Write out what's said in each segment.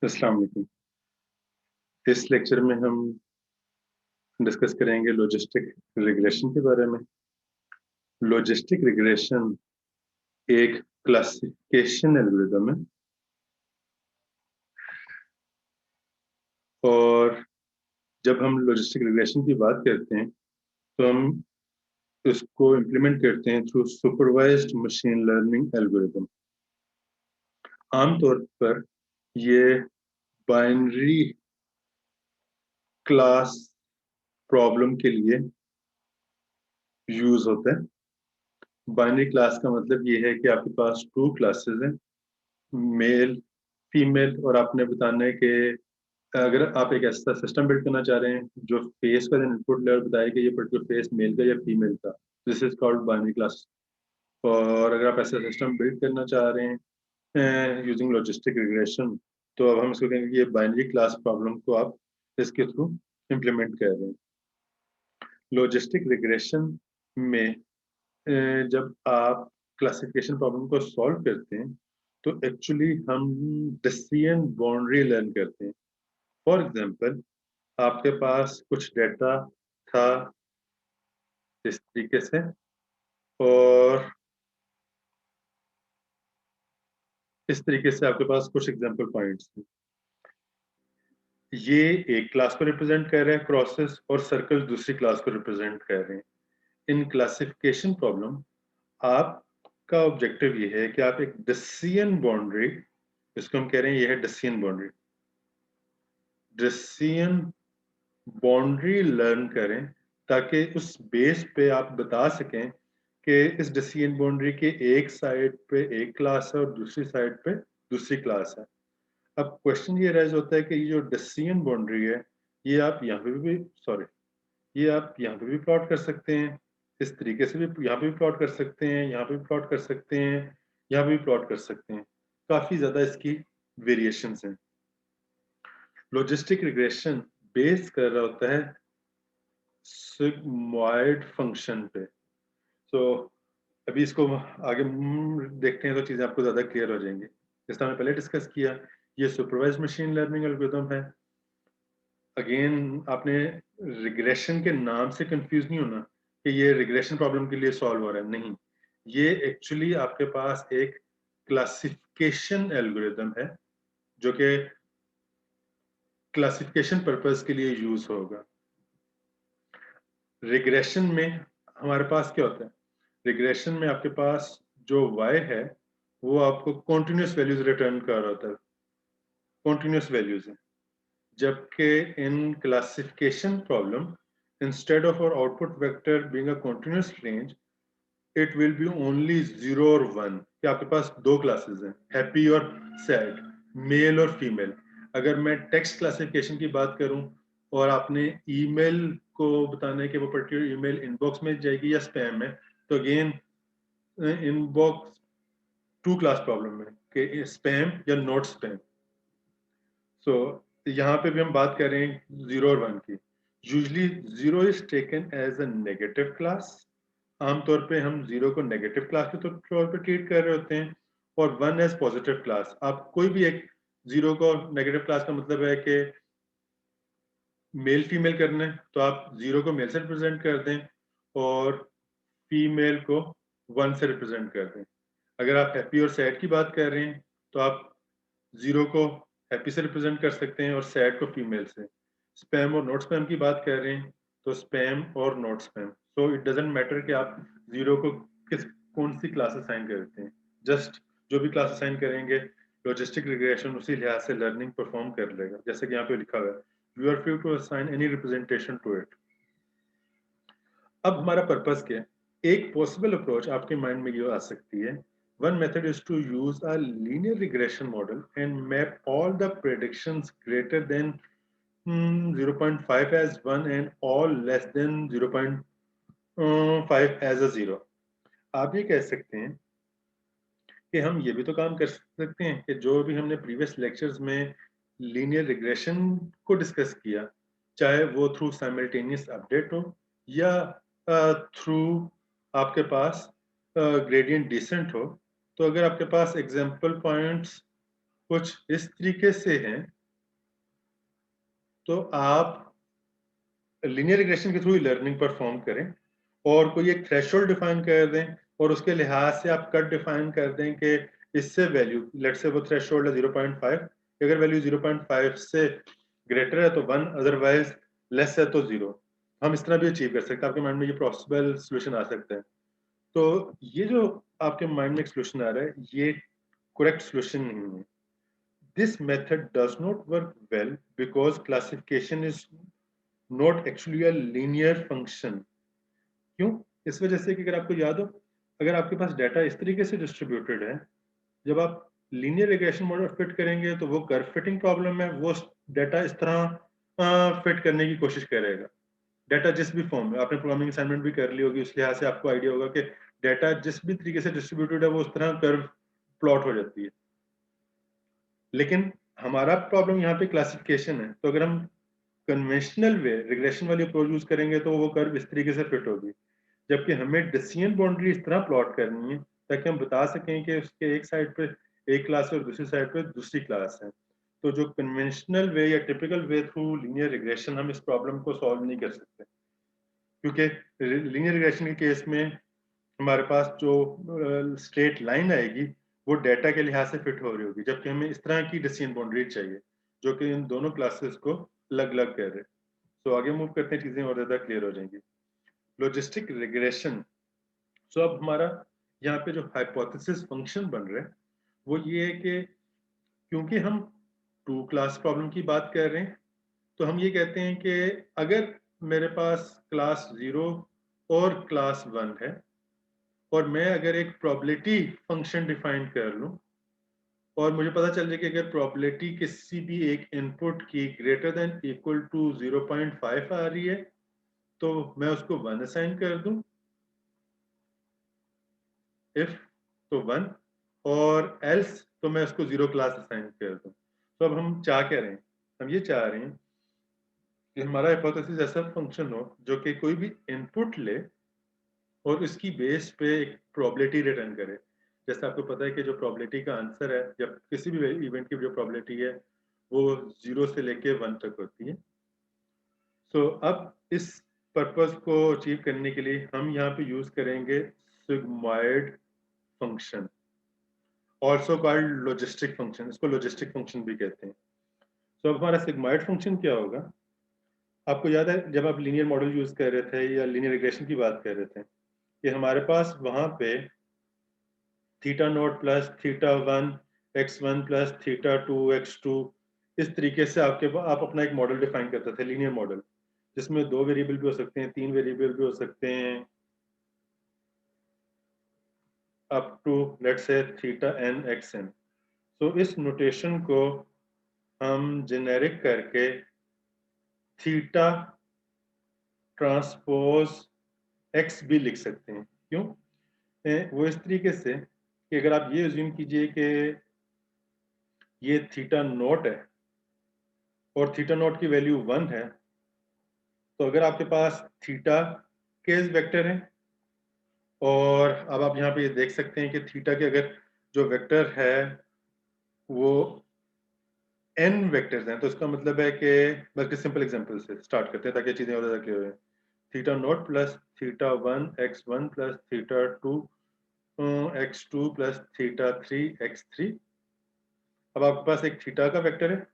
अस्सलाम वालेकुम। इस लेक्चर में हम डिस्कस करेंगे लॉजिस्टिक रिग्रेशन के बारे में। लॉजिस्टिक रिग्रेशन एक क्लासिफिकेशन एल्गोरिदम है और जब हम लॉजिस्टिक रिग्रेशन की बात करते हैं तो हम इसको इम्प्लीमेंट करते हैं through supervised machine learning algorithm. आमतौर पर ये बाइनरी क्लास प्रॉब्लम के लिए यूज होता है। बाइनरी क्लास का मतलब ये है कि आपके पास टू क्लासेस हैं, मेल फीमेल, और आपने बताना है कि अगर आप एक ऐसा सिस्टम बिल्ड करना चाह रहे हैं जो फेस का इनपुट लेवल बताए कि ये पर्टिकुलर फेस मेल का या फीमेल का, this is called binary class. और अगर आप ऐसा सिस्टम बिल्ड करना चाह रहे हैं यूजिंग लॉजिस्टिक रिग्रेशन, तो अब हम इसको कहेंगे कि ये बाइनरी क्लास प्रॉब्लम को आप इसके थ्रू इम्प्लीमेंट कर रहे हैं। लॉजिस्टिक रिग्रेशन में जब आप क्लासिफिकेशन प्रॉब्लम को सॉल्व करते हैं तो एक्चुअली हम डिसीजन बाउंड्री लर्न करते हैं। फॉर एग्जांपल, आपके पास कुछ डेटा था इस तरीके से, और इस तरीके से आपके पास कुछ एग्जांपल पॉइंट्स थे। ये एक क्लास को रिप्रेजेंट कर रहे हैं क्रॉसेस, और सर्कल दूसरी क्लास को रिप्रेजेंट कर रहे हैं। इन क्लासिफिकेशन प्रॉब्लम आपका ऑब्जेक्टिव ये है कि आप एक डिसीजन बाउंड्री, इसको हम कह रहे हैं ये है decision boundary, decision boundary learn करें ताकि उस बेस पे आप बता सकें कि इस डिसीजन बाउंड्री के एक साइड पे एक क्लास है और दूसरी साइड पे दूसरी क्लास है। अब क्वेश्चन ये राइज होता है कि ये जो डिसीजन बाउंड्री है, ये आप यहाँ पे भी सॉरी ये आप यहाँ पे भी प्लॉट कर सकते हैं, इस तरीके से भी यहाँ पे भी प्लॉट कर सकते हैं, यहाँ पे भी प्लॉट कर सकते हैं, यहाँ पे भी प्लॉट कर सकते हैं। काफी ज्यादा इसकी वेरिएशंस हैं। लॉजिस्टिक रिग्रेशन बेस कर रहा होता है सिग्मॉइड फंक्शन पे। तो अभी इसको आगे देखते हैं तो चीजें आपको ज्यादा क्लियर हो जाएंगी। जैसा हमने पहले डिस्कस किया, ये सुपरवाइज्ड मशीन लर्निंग एल्गोरिथम है। अगेन, आपने रिग्रेशन के नाम से कंफ्यूज नहीं होना कि ये रिग्रेशन प्रॉब्लम के लिए सॉल्व हो रहा है, नहीं। ये एक्चुअली आपके पास एक क्लासिफिकेशन एल्गोरिथम है जो कि क्लासिफिकेशन पर्पस के लिए यूज होगा। रिग्रेशन में हमारे पास क्या होता है? रिग्रेशन में आपके पास जो y है वो आपको कॉन्टिन्यूस वैल्यूज रिटर्न कर रहा होता है, कॉन्टिन्यूस वैल्यूज है। जबकि in classification problem, instead of our output vector being a continuous range, it will be only 0 और 1। कि आपके पास दो क्लासेस हैं, हैप्पी और सैड, मेल और फीमेल। अगर मैं टेक्स्ट क्लासिफिकेशन की बात करूं और आपने ईमेल को बताना है कि वो पर्टिकुलर ईमेल इनबॉक्स में जाएगी या स्पैम में, तो again inbox two class problem है कि स्पैम या नॉट स्पैम। सो यहाँ पे भी हम बात कर रहे हैं 0 और 1 की। Usually 0 is taken as a negative class. आमतौर पे हम 0 को नेगेटिव क्लास के तौर पे ट्रीट कर रहे होते हैं, और 1 एज पॉजिटिव क्लास। आप कोई भी एक 0 को नेगेटिव क्लास का मतलब है कि मेल फीमेल करना है तो आप 0 को मेल से रिप्रेजेंट कर दें और फीमेल को 1 से रिप्रेजेंट कर दें। अगर आप हैप्पी और सैड की बात कर रहे हैं तो आप 0 को हैप्पी से रिप्रेजेंट कर सकते हैं और सैड को फीमेल से। स्पैम और नॉट स्पैम की बात कर रहे हैं तो स्पैम और not spam. So it doesn't matter कि आप 0 को कौन सी क्लास असाइन करते हैं, जस्ट जो भी क्लास असाइन करेंगे लॉजिस्टिक रिग्रेशन उसी लिहाज से लर्निंग परफॉर्म कर लेगा, जैसे कि यहाँ पे लिखा हुआ है, you are free to assign any representation to it. अब हमारा पर्पस क्या है? एक पॉसिबल अप्रोच आपके माइंड में ये आ सकती है, one method is to use a linear regression model and map all the predictions greater than 0.5 as 1 and all less than 0.5 as a 0। आप ये कह सकते हैं कि हम ये भी तो काम कर सकते हैं कि जो भी हमने प्रीवियस लेक्चर्स में लीनियर रिग्रेशन को डिस्कस किया, चाहे वो थ्रू साइमल्टेनियस अपडेट हो या थ्रू आपके पास ग्रेडियंट डिसेंट हो, तो अगर आपके पास एग्जांपल पॉइंट्स कुछ इस तरीके से हैं, तो आप लीनियर रिग्रेशन के थ्रू ही लर्निंग परफॉर्म करें और कोई एक थ्रेशोल्ड डिफाइन कर दें और उसके लिहाज से आप कट डिफाइन कर दें कि इससे वैल्यू, लेट्स से वो थ्रेशोल्ड है 0.5, अगर वैल्यू 0.5 से ग्रेटर है तो 1, अदरवाइज लेस है तो 0। हम इस तरह भी अचीव कर सकते हैं, आपके माइंड में ये पॉसिबल सोल्यूशन आ सकता है। तो ये जो आपके माइंड में एक सोल्यूशन आ रहा है, ये करेक्ट सोल्यूशन नहीं है। This method does not work well because classification is not actually a linear function. क्यों? इस वजह से कि अगर आपको याद हो, अगर आपके पास डाटा इस तरीके से डिस्ट्रीब्यूटेड है, जब आप लीनियर रिग्रेशन मॉडल फिट करेंगे तो वो कर्व फिटिंग प्रॉब्लम है, वो डाटा इस तरह फिट करने की कोशिश करेगा। डाटा जिस भी फॉर्म में, आपने प्रोग्रामिंग असाइनमेंट भी कर ली होगी, उस लिहाज से आपको आइडिया होगा कि डाटा जिस भी तरीके से डिस्ट्रीब्यूटेड है वो उस तरह कर्व प्लॉट हो जाती है। लेकिन हमारा प्रॉब्लम यहाँ पे क्लासिफिकेशन है, तो अगर हम कन्वेंशनल वे रिग्रेशन वाली अप्रोच यूज करेंगे तो वो कर्व इस तरीके से फिट होगी, जबकि हमें डिसीजन बाउंड्री इस तरह प्लॉट करनी है ताकि हम बता सकें कि उसके एक साइड पे एक क्लास है और दूसरी साइड पे दूसरी क्लास है। तो जो कन्वेंशनल वे या typical way through linear regression, हम इस प्रॉब्लम को सॉल्व नहीं कर सकते, क्योंकि लीनियर रिग्रेशन के केस में हमारे पास जो स्ट्रेट लाइन आएगी वो डाटा के लिहाज से फिट हो रही होगी, जबकि हमें इस तरह की डिसीजन बाउंड्री चाहिए जो कि इन दोनों क्लासेस को अलग अलग कर रहे। तो आगे मूव करते हैं, चीजें और ज्यादा क्लियर हो जाएंगी। Logistic regression. सो अब हमारा यहाँ पे जो हाइपोथेसिस फंक्शन बन रहे हैं वो ये है कि क्योंकि हम टू क्लास प्रॉब्लम की बात कर रहे हैं, तो हम ये कहते हैं कि अगर मेरे पास क्लास 0 और क्लास 1 है और मैं अगर एक प्रोबेबिलिटी फंक्शन डिफाइन कर लूं और मुझे पता चल जाए कि अगर प्रोबेबिलिटी किसी भी एक इनपुट की ग्रेटर देन इक्वल टू 0.5 आ रही है तो मैं उसको 1 असाइन कर दूं, इफ तो 1, और एल्स तो मैं उसको 0 क्लास असाइन कर दूं। तो अब हम चाह क्या रहे हैं, हम ये चाह रहे हैं कि हमारा हाइपोथेसिस ऐसा फंक्शन हो जो कि कोई भी इनपुट ले और इसकी बेस पे एक प्रोबेबिलिटी रिटर्न करे। जैसे आपको पता है कि जो प्रोबेबिलिटी का आंसर है या किसी भी इवेंट की जो प्रोबेबिलिटी है वो 0 से लेके 1 तक होती है। सो अब इस पर्पस को अचीव करने के लिए हम यहाँ पे यूज करेंगे sigmoid function, also called logistic function, इसको लॉजिस्टिक फंक्शन भी कहते हैं। सो अब हमारा सिग्मॉइड फंक्शन क्या होगा? आपको याद है जब आप लीनियर मॉडल यूज कर रहे थे या लीनियर रिग्रेशन की बात कर रहे थे कि हमारे पास वहां पे theta note plus theta 1 x1 plus theta 2 x2, इस तरीके से आप अपना एक मॉडल डिफाइन करते थे, लीनियर मॉडल, जिसमें 2 वेरिएबल भी हो सकते हैं, 3 वेरिएबल भी हो सकते हैं, up to let's say theta n xn। तो इस नोटेशन को हम जेनेरिक करके थीटा ट्रांसपोज x भी लिख सकते हैं। क्यों? वो इस तरीके से कि अगर आप ये अज्यूम कीजिए कि ये थीटा नोट है और थीटा नोट की वैल्यू 1 है, तो अगर आपके पास थीटा केस वेक्टर है और अब आप यहाँ पे ये देख सकते हैं कि थीटा के अगर जो वेक्टर है वो n वेक्टर्स हैं, तो इसका मतलब है कि बल्कि सिंपल एग्जांपल से स्टार्ट करते हैं ताकि चीजें और ज्यादा क्लियर हो। Theta note plus theta 1 x1 plus theta 2 x2 plus theta 3 x3। अब आपके पास एक थीटा का वेक्टर है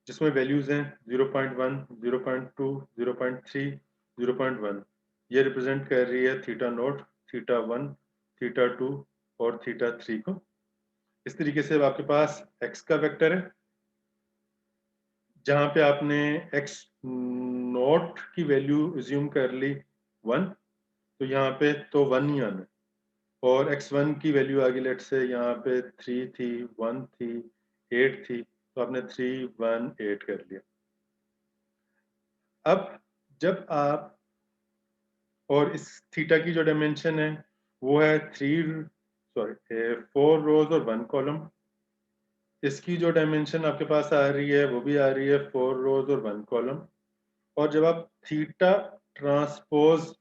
जिसमें वैल्यूज हैं 0.1, 0.2, 0.3, 0.1। ये रिप्रेजेंट कर रही है थीटा नोट, थीटा 1, थीटा 2 और थीटा 3 को। इस तरीके से अब आपके पास x का वेक्टर है जहां पे आपने x नोट की वैल्यू अज्यूम कर ली 1, तो यहाँ पे तो 1 ही आना है, और x1 की वैल्यू आ गई लेट से यहाँ पे 3 थी, 1 थी, 8 थी, तो आपने 3 1 8 कर लिया। अब जब आप, और इस थीटा की जो डायमेंशन है वो है 4 रोज और 1 कॉलम। इसकी जो डायमेंशन आपके पास आ रही है वो भी आ रही है 4 रोज और 1 कॉलम। और जब आप थीटा ट्रांसपोज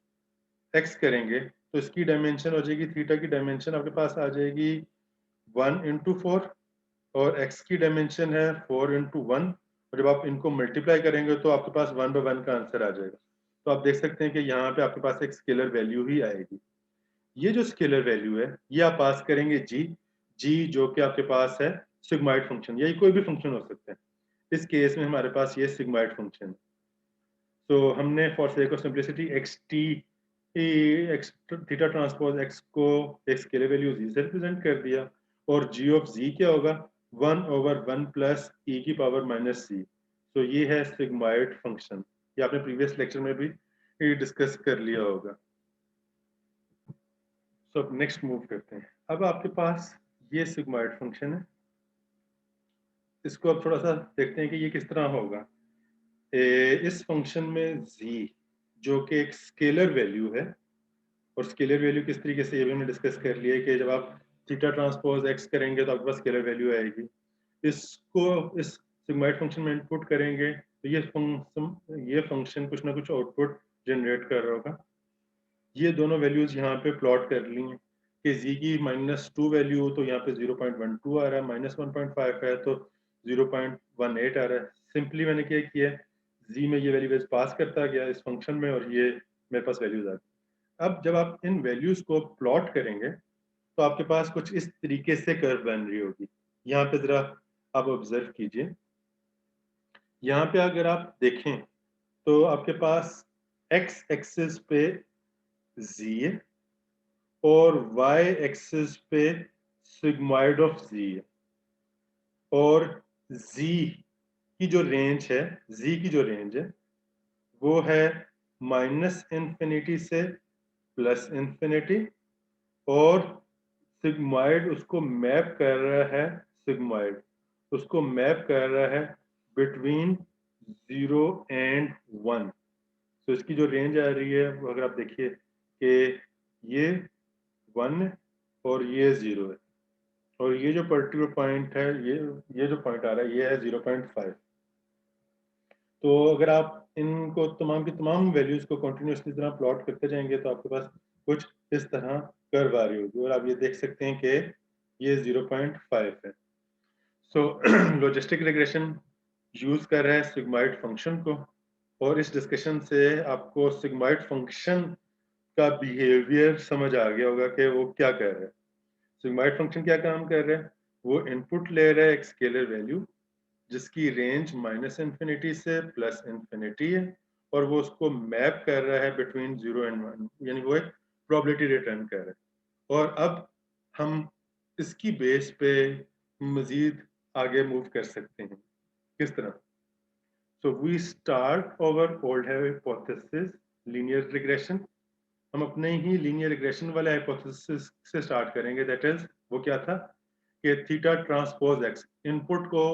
एक्स करेंगे तो इसकी डायमेंशन हो जाएगी, थीटा की डायमेंशन आपके पास आ जाएगी 1 इंटू 4 और x की डायमेंशन है 4 इंटू 1, और जब आप इनको मल्टीप्लाई करेंगे तो आपके पास 1 बाय 1 का आंसर आ जाएगा। तो आप देख सकते हैं कि यहाँ पे आपके पास एक स्केलर वैल्यू ही आएगी। ये जो स्केलर वैल्यू है ये आप पास करेंगे जी जो कि आपके पास है सिग्माइड फंक्शन, या ये कोई भी फंक्शन हो सकता है। इस केस में हमारे पास ये सिग्माइड फंक्शन है। तो हमने for sake of simplicity x T x theta transpose x को एक स्केलर वैल्यू जी से रिप्रेजेंट कर दिया, और जी ऑफ जी क्या होगा 1/1 प्लस ई की पावर माइनस सी। तो ये है सिग्माइड फंक्शन, ये आपने प्रीवियस लेक्चर में भी डिस्कस कर लिया होगा। तो अब नेक्स्ट मूव करते हैं। अब आपके पास ये सिग्माइड फंक्शन है, इसको अब थोड़ा सा देखते हैं कि ये किस तरह होगा। इस फंक्शन में z जो कि एक स्केलर वैल्यू है, और स्केलर वैल्यू किस तरीके से ये भी हमने डिस्कस कर लिया है कि जब आप थीटा ट्रांसपोज x करेंगे तो आपके पास स्केलर वैल्यू आएगी। इसको इस सिग्माइड फंक्शन में इनपुट करेंगे तो ये फंक्शन कुछ ना कुछ आउटपुट जनरेट कर रहा होगा। ये दोनों वैल्यूज यहाँ पे प्लॉट कर ली हैं कि z की -2 वैल्यू तो यहाँ पे 0.12 आ रहा है, -1.5 है तो 0.18 आ रहा है। सिंपली मैंने क्या किया है, z में ये वैल्यूज पास करता गया इस फंक्शन में, और ये मेरे पास वैल्यूज आ गई। अब जब आप इन वैल्यूज को प्लॉट करेंगे तो आपके पास कुछ इस तरीके से कर्व बन रही होगी। यहाँ पे जरा आप ऑब्जर्व कीजिए। यहाँ पे अगर आप देखें तो आपके पास x एक्सिस पे z है और y एक्सिस पे सिग्माइड ऑफ z है, और z की जो रेंज है वो है -इंफिनिटी से +इंफिनिटी, और सिग्माइड उसको मैप कर रहा है बिटवीन 0 एंड 1। तो इसकी जो रेंज आ रही है वो अगर आप देखिए कि ये 1 है और ये 0 है, और ये जो पर्टिकुलर पॉइंट है ये जो पॉइंट आ रहा है ये है 0.5। तो अगर आप इनको तमाम की तमाम वैल्यूज को कंटिन्यूसली तरह प्लॉट करते जाएंगे तो आपके पास कुछ इस तरह कर्व आ रही होगी, और आप ये देख सकते हैं कि ये 0.5 है। सो लॉजिस्टिक रिग्रेशन यूज कर रहा है सिग्माइड फंक्शन को, और इस डिस्कशन से आपको सिग्माइड फंक्शन का बिहेवियर समझ आ गया होगा कि वो क्या कर रहा है। सिग्माइड फंक्शन क्या काम कर रहा है, वो इनपुट ले रहा है एक स्केलर वैल्यू जिसकी रेंज -इंफिनिटी से +इंफिनिटी है, और वो उसको मैप कर रहा है बिटवीन 0 एंड 1, यानी वो एक प्रोबेबिलिटी रिटर्न कर रहा है। और अब हम इसकी बेस पे मजीद आगे मूव कर सकते हैं। किस तरह? So we start over old hypothesis linear regression. हम अपने ही लीनियर रिग्रेशन वाले हाइपोथेसिस से स्टार्ट करेंगे, दैट इज वो क्या था कि थीटा ट्रांसपोज एक्स इनपुट को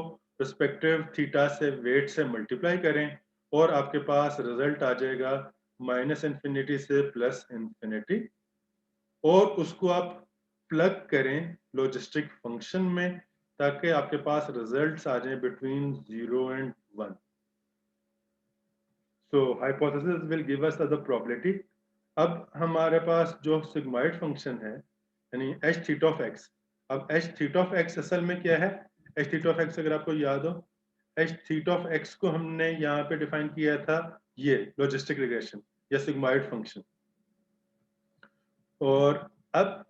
रिस्पेक्टिव थीटा से वेट से मल्टीप्लाई करें, और आपके पास रिजल्ट आ जाएगा -इंफिनिटी से +इंफिनिटी, और उसको आप प्लग करें लॉजिस्टिक फंक्शन में ताकि आपके पास रिजल्ट्स आ जाएं between 0 and 1। So hypothesis will give us the probability. अब हमारे पास जो सिग्माइड फंक्शन है यानी एच थीटा ऑफ एक्स, अब एच थीटा ऑफ एक्स असल में क्या है? एच थीटा ऑफ एक्स अगर आपको याद हो, एच थीटा ऑफ एक्स को हमने यहाँ पे डिफाइन किया था ये लॉजिस्टिक रिग्रेशन या सिग्माइड फंक्शन। और अब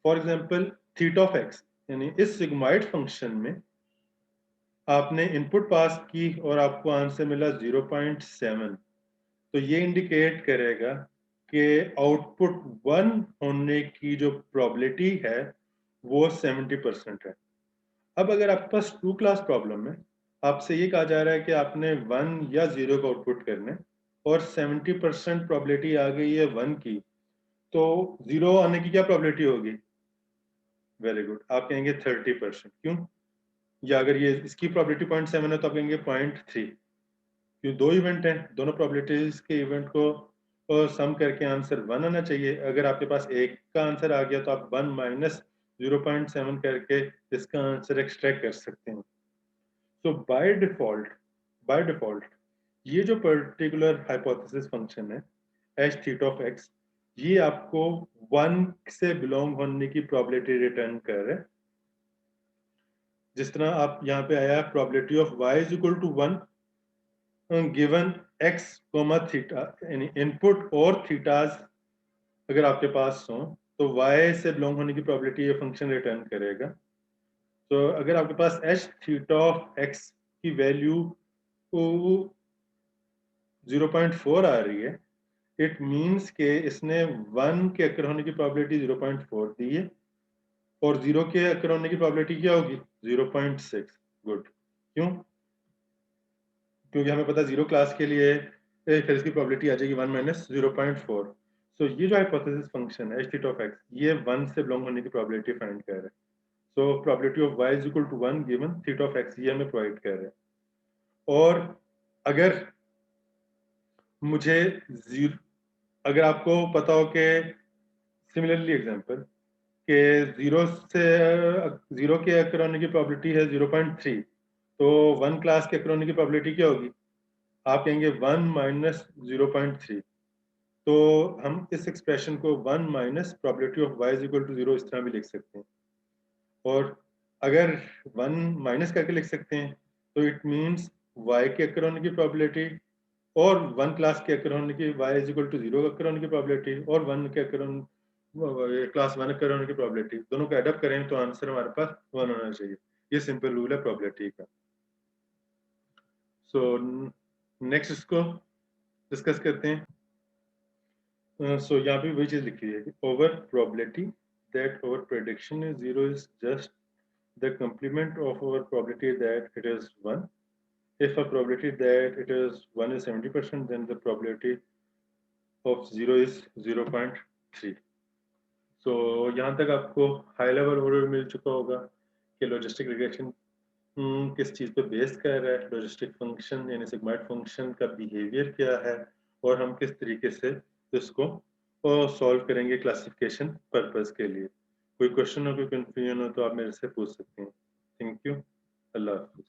for example theta of x यानी इस सिग्माइड फंक्शन में आपने इनपुट पास की और आपको आंसर मिला 0.7, तो ये इंडिकेट करेगा कि आउटपुट 1 होने की जो प्रोबेबिलिटी है वो 70% है। अब अगर आपके पास 2 क्लास प्रॉब्लम है, आपसे ये कहा जा रहा है कि आपने 1 या 0 का आउटपुट करना है, और 70% प्रोबेबिलिटी आ गई है 1 की, तो 0 आने की क्या प्रोबेबिलिटी होगी? वेरी गुड, आप कहेंगे 30%। क्यों? या अगर ये इसकी प्रोबेबिलिटी 0.7 है तो आप कहेंगे 0.3। क्यों? दो इवेंट हैं, दोनों प्रोबेबिलिटीज के इवेंट को सम करके आंसर 1 आना चाहिए। अगर आपके पास एक का आंसर आ गया तो आप 1 माइनस 0.7 करके इसका आंसर एक्सट्रैक्ट कर सकते हैं। तो बाय डिफॉल्ट ये जो पर्टिकुलर हाइपोथेसिस फंक्शन है एच थीटा ऑफ एक्स, ये आपको 1 से बिलोंग होने की प्रोबेबिलिटी रिटर्न कर रहा है। जिस तरह आप यहाँ पे आया probability of y is equal to 1 given x comma theta, यानी इनपुट और थीटाज अगर आपके पास हो तो y से बिलोंग होने की प्रोबेबिलिटी ये फंक्शन रिटर्न करेगा। तो अगर आपके पास h थीटा ऑफ x की वैल्यू 0.4 आ रही है, इट मीन्स के इसने 1 के अकर होने की प्रोबेबिलिटी 0.4 दी है और 0 के अकर होने की प्रोबेबिलिटी क्या होगी 0.6। गुड। क्यों? क्योंकि हमें पता है 0 क्लास के लिए फिर इसकी प्रोबेबिलिटी आ जाएगी 1 माइनस 0.4। सो ये जो हाइपोथेसिस फंक्शन है h थीटा ऑफ x, ये 1 से बिलोंग होने की प्रोबेबिलिटी फाइंड कर रहा है। So probability of y is equal to 1 given theta of x, ये हमें प्रोवाइड कर रहा है। और अगर मुझे जीरो, अगर आपको पता हो कि सिमिलरली एग्जांपल के 0 के अकर होने की प्रोबेबिलिटी है 0.3, तो 1 क्लास के अकर होने की प्रोबेबिलिटी क्या होगी? आप कहेंगे 1 माइनस 0.3। तो हम इस एक्सप्रेशन को 1 minus probability of y is equal to 0 इस तरह भी लिख सकते हैं। और अगर 1 माइनस करके लिख सकते हैं तो इट मीन्स y के अकर होने की प्रोबेबिलिटी और 1 क्लास के अकर होने की y इज इक्वल टू 0 अकर होने की प्रोबेबिलिटी और 1 के अकर क्लास 1 अकर होने की प्रोबेबिलिटी, दोनों को एडअप करें तो आंसर हमारे पास 1 होना चाहिए। ये सिंपल रूल है प्रोबेबिलिटी का। सो नेक्स्ट इसको डिस्कस करते हैं। सो यहाँ पे वही चीज लिखी है, over probability that over prediction is 0 is just the complement of our probability that it is 1. If a probability that it is 1 is 70%, then the probability of 0 is 0.3. So यहाँ तक आपको हाई लेवल ओवरव्यू मिल चुका होगा कि logistic regression किस चीज़ पे base कर रहा है, लॉजिस्टिक फंक्शन यानी सिग्मॉइड फंक्शन का बिहेवियर क्या है और हम किस तरीके से इसको सॉल्व करेंगे क्लासिफिकेशन पर्पस के लिए। कोई क्वेश्चन हो, कोई कंफ्यूजन हो तो आप मेरे से पूछ सकते हैं। Thank you. अल्लाह हाफ़िज़।